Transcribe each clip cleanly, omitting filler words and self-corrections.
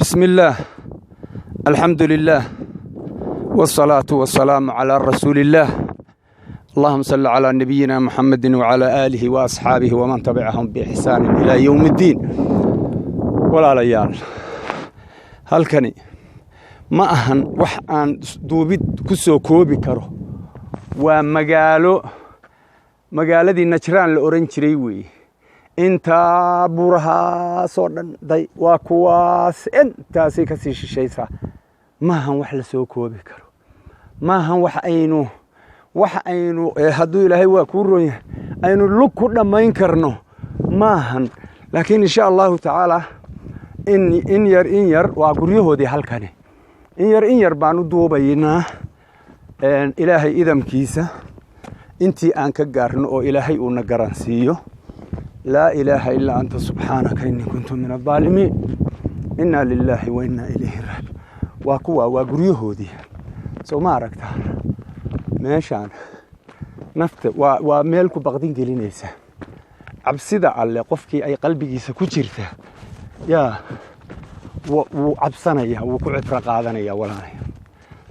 بسم الله الحمد لله والصلاة والسلام على رسول الله اللهم صل على نبينا محمد وعلى آله وأصحابه ومن تبعهم بإحسان إلى يوم الدين ولا ليال halkani ma ahan wax aan duubid ku soo koobi karo waa magaaladii Najraan la oran jiray weey inta buraha soo dhanday waa kuwaas intaasi ka sii shishaysa ma ahan wax la soo koobi karo ma ahan wax aynu haduu Ilaahay waa ku roon aynu lug ku dhamayn karno ma ahan laakiin insha Allah ta'ala in yar waa guryahoodii halkani in yar baan u duubaynaa Ilaahay idamkiisa intii aan ka gaarno oo Ilaahay uu na garansiiyo لا إله إلا أنت سبحانك إني كنت من الظالمين إنا لله وإنا إليه راجعون وكوا وغريهودي سو ما aragtaa meeshan nafta waa meel ku baqdin gelinaysa cabsida alle qofkii ay qalbigiisa ku jirta wuu cabsanaya wuu ku cibra qaadanaya walaalaya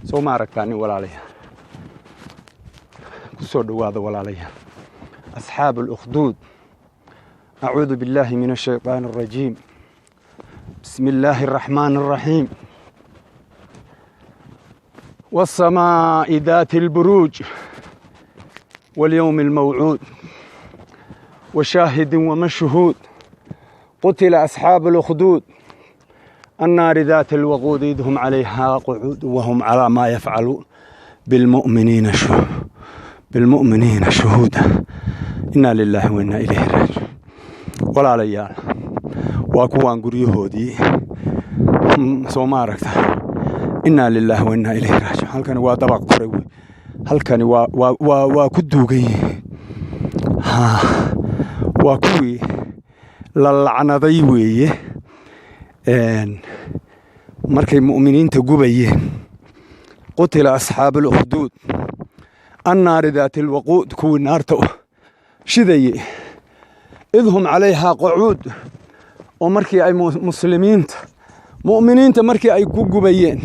soo ma aragtaa nin walaalaya ku soo dhawaada walaalaya أصحاب الأخدود أعوذ بالله من الشيطان الرجيم بسم الله الرحمن الرحيم والسماء ذات البروج واليوم الموعود وشاهد ومشهود قتل أصحاب الأخدود النار ذات الوقود إذ هم عليها قعود وهم على ما يفعلون بالمؤمنين شهودا إنا لله وإنا إليه راجعون ولا ليال وكوان غريهودي سو ما aragta inna lillahi wa inna ilayhi raaji'un halkani waa dabaq koray halkani waa ku duugay waa kuwii la lacnaday weeye markay mu'miniinta gubayeen qutila ashaabul ukhdud annaar dhaatil waqud kuwii naarta shiday idhum عليها قعود ومركي أي مؤمنين تمركي أي كوجبيين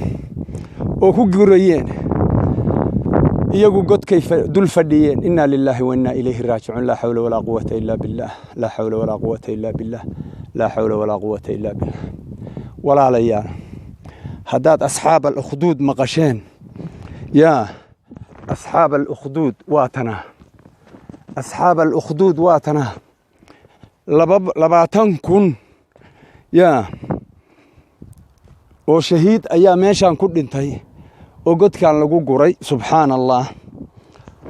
أو كوجريين يجوا قد كيف دول فديين إنا لله وإنا إليه راجعون لا حول ولا قوة إلا بالله لا حول ولا قوة إلا بالله لا حول ولا قوة إلا بالله ولا ليال هدات أصحاب الأخدود مقشين يا أصحاب الأخدود واتنا أصحاب الأخدود واتنا لباتن كن يا oo shahiid ayaa meeshan ku dhintay oo godkan lagu guray subhanallah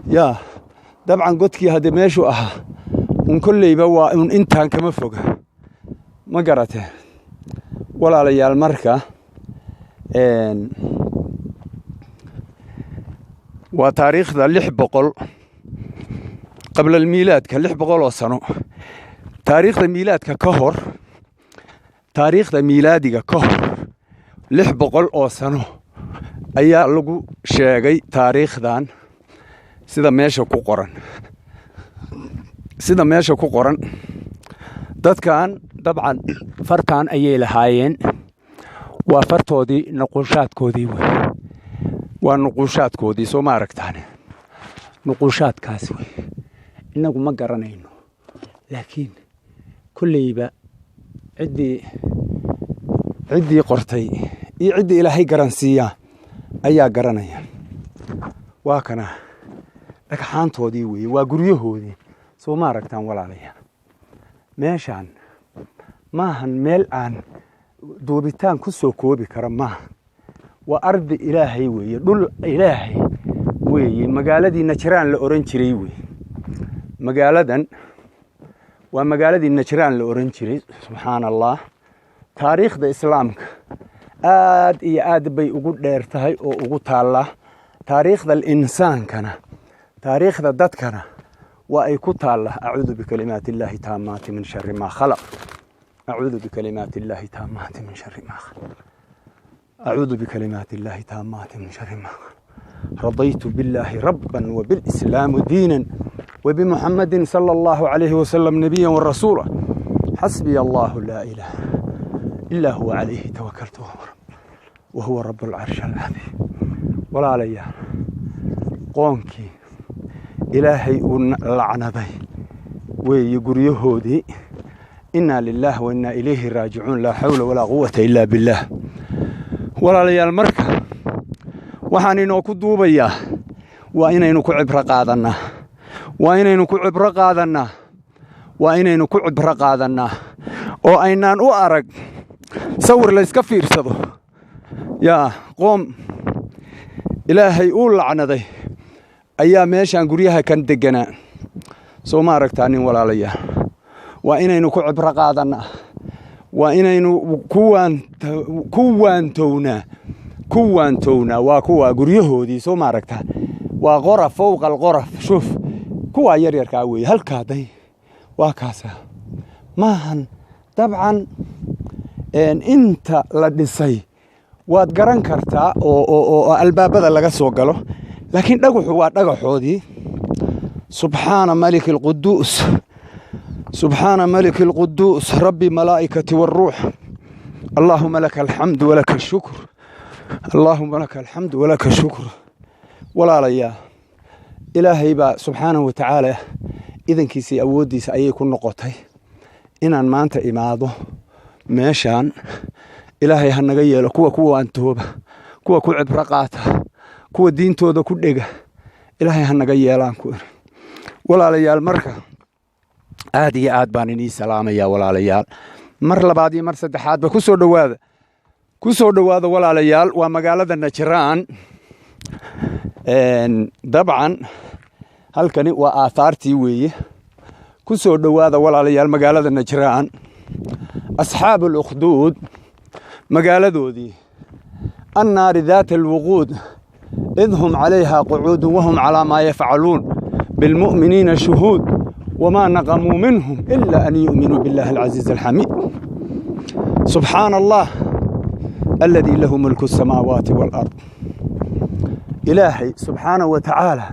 ya dabcan godkii hada meeshu aha kullayba waa intaan kama foga ma garatay walaalayaal marka waa taariikhda 600 qabla الميلاد ka 600 sano taariikhda miilaadka ka hor taariikhda miilaadiga ka hor 600 oo sano ayaa lagu sheegay taariikhdan sida meesha ku qoran dadkan dabcan fartaan ayay lahaayeen waa fartoodii nuqushaadkoodii waa nuqushaadkoodii soo ma aragtaan nuqushaadkaas inagu ma garanayno laakiin kullayba ciddii qortay iyo ciddii Ilaahay garansiiya ayaa garanaya waa kana dhagxaantoodii weey waa guryahoodii soo ma aragtaan walaalaya meeshan maahan meel aan duubitaan ku soo koobi kara ma waa ardi Ilaahay weey dhul Ilaahay weey magaaladii Najraan la oran jiray weey magaaladan waa magaaladii Najraan la oran jiray subhanallah taariikhda islaamka aad iyo aad bay ugu dheer tahay oo ugu taala taariikhda insaankana taariikhda dadkana waa ay ku taala a'uudu bi kalimaatillahi taammaati min sharri ma khalaq a'uudu bi kalimaatillahi taammaati min sharri ma khalaq a'uudu bi kalimaatillahi taammaati min sharri ma khalaq رضيت بالله ربا وبالإسلام دينا وبمحمد صلى الله عليه وسلم نبيا ورسولا حسبي الله لا إله إلا هو عليه توكلت وهو رب العرش العظيم ولا ليال قومكي إلهي لعنضي ويقريهودي إنا لله وإنا إليه راجعون لا حول ولا قوة إلا بالله ولا ليال مركة وحانينو كدوبيا وإنينو كعبر قادنا وإنينو كعبر قادنا وإنينو كعبر قادنا oo aynaan u arag sawir la iska fiirsado yaa qoom ilaahay uu lacnaday ayaa meeshan guryaha kan deganaa soo ma aragtaa nin walaalayaal waa inaynu ku cibro qaadanaa waa inaynu kuwaantownaa waa kuwa guryahoodii soo ma aragtaa waa qoraf fowqa alqoraf shuf kuwa yaryarkaa weeye halkaaday waa kaasa maahan dabcan inta la dhisay waad garan kartaa oo albaabada laga soo galo laakiin dhagaxu waa dhagaxoodii subxaana malik alquduus subxaana malik alquduus rabbi malaa'ikati والروح اللهم لك الحمد ولك الشكر اللهم لك الحمد ولك الشكر ولا ليا إلهي با سبحانه وتعالى إذن كيسي أوديس أي كن نقطي inaan maanta imaado meeshan ilaahay ha naga yeelo kuwa antooba kuwa ku cibro qaata kuwa diintooda ku dhega ilaahay ha naga yeelaan ku walaalayaal marka aad iyo aad baan inii salaamaya walaalayaal mar labaad iyo mar saddexaad ba ku soo dhawaada walaalayaal waa magaalada Najraan dabcan halkani waa aasaartii weeye ku soo dhawaada walaalayaal magaalada Najraan asxaab al-ukhdud magaaladoodii annaar ذات الوقود إذ هم عليها قعود وهم على ما يفعلون بالمؤمنين شهود وما نقموا منهم إلا أن يؤمنوا بالله العزيز الحميد سبحان الله الذي له ملك السماوات والأرض إلهي سبحانه وتعالى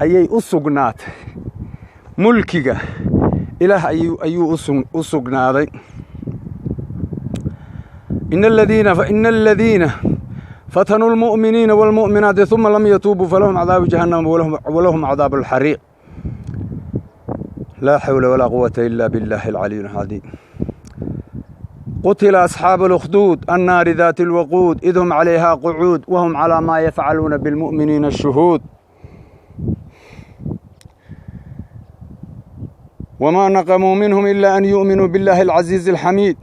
أي أسقنات ملكك إله أيو أسقناضي إن الذين فتنوا المؤمنين والمؤمنات ثم لم يتوبوا فلهم عذاب جهنم ولهم عذاب الحريق لا حول ولا قوة إلا بالله العلي العظيم قتل أصحاب الأخدود النار ذات الوقود إذ هم عليها قعود وهم على ما يفعلون بالمؤمنين الشهود وما نقموا منهم إلا أن يؤمنوا بالله العزيز الحميد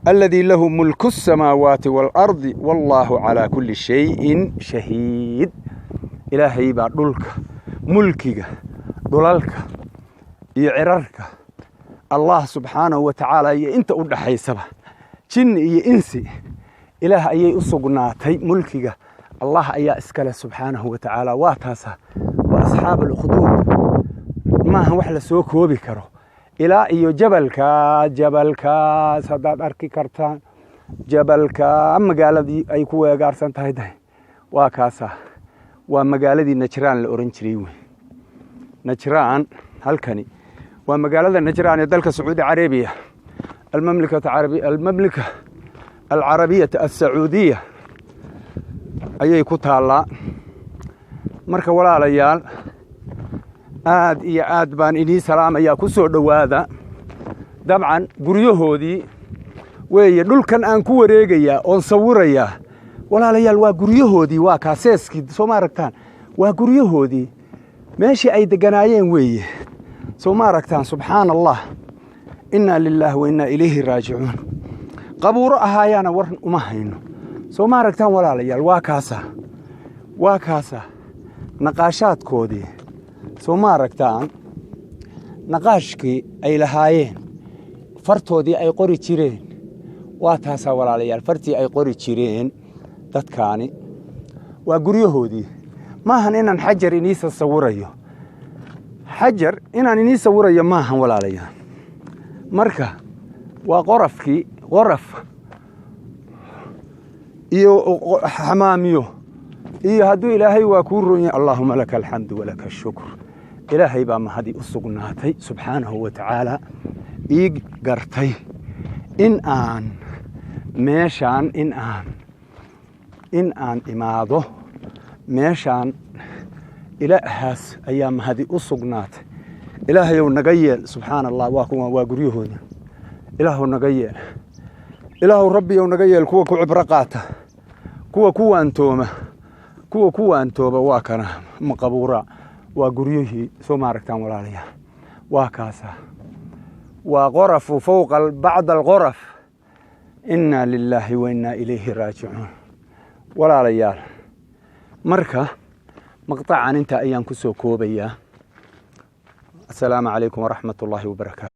الذي له ملك السماوات والأرض والله على كل شيء شهيد إلهي بارك ملكك دلالك يعررك الله سبحانه وتعالى أنت أود حيسبه جن إنسي إله أي أصقناتي ملكك الله أي أسكال سبحانه وتعالى واتاسا وأصحاب الأخدود ما هو وحلا سوق هو بكره إلى إيو جبلك صداد أركي كرتان جبلك أما قال دي أي كوي قارسان تهيده وكاسا وما قال دي نجران الأورنجريوي نجران هالكني وما قال ذا نجران يدلك سعودي عربية المملكة العربية السعودية أي كتها الله مركا ولا ليال aad iyo aad baan idin salaamayaa ku soo dhawaada dabcan guryahoodii weeye dhulkan aan ku wareegayaa oo sawirayaa walaalayaal waa guryahoodii waa kaaseeskii soo ma aragtaan waa guryahoodii meeshii ay deganaayeen weeye soo ma aragtaan subxaanallah inna lillahi wa inna ilayhi raaji'uun qabuuro ahaayana war uma hayno soo ma aragtaan walaalayaal waa kaasa naqaashaadkoodii soo ma aragtaan naqaashkii ay lahaayeen fartoodii ay qori jireen waa taasaa walaalayaal fartii ay qori jireen dadkaani waa guryahoodii maahan inaan xajar inii sawirayo xajar inaan inii sawirayo maahan walaalayaal marka waa qoraf iyo xamaamiyo iyo hadduu ilaahay waa kuu roon allahumma laka alxamdu walaka ashukr ilaahay baa mahadi u sugnaatay subxaanahu wa tacaala ii gartay in aan meeshaan in aan imaado meeshaan ilaahaas ayaa mahadi u sugnaatay ilaahayow naga yeel subxaan allah waa guryahooda ilaahow naga yeel ilaahow rabbiyow naga yeel kuwa ku cibro qaata kuwa ku waantooba waa kana maqabuura waa guryihii soo maaragtaan walaalayaal waa kaasa waa qorafu fowqa bacda alqoraf inna lilaahi wa innaa ilayhi raajicuun walaalayaal marka maqطacan inta ayaan ku soo koobayaa assalaamu calaykum waraxmat ullaahi wabarakaatu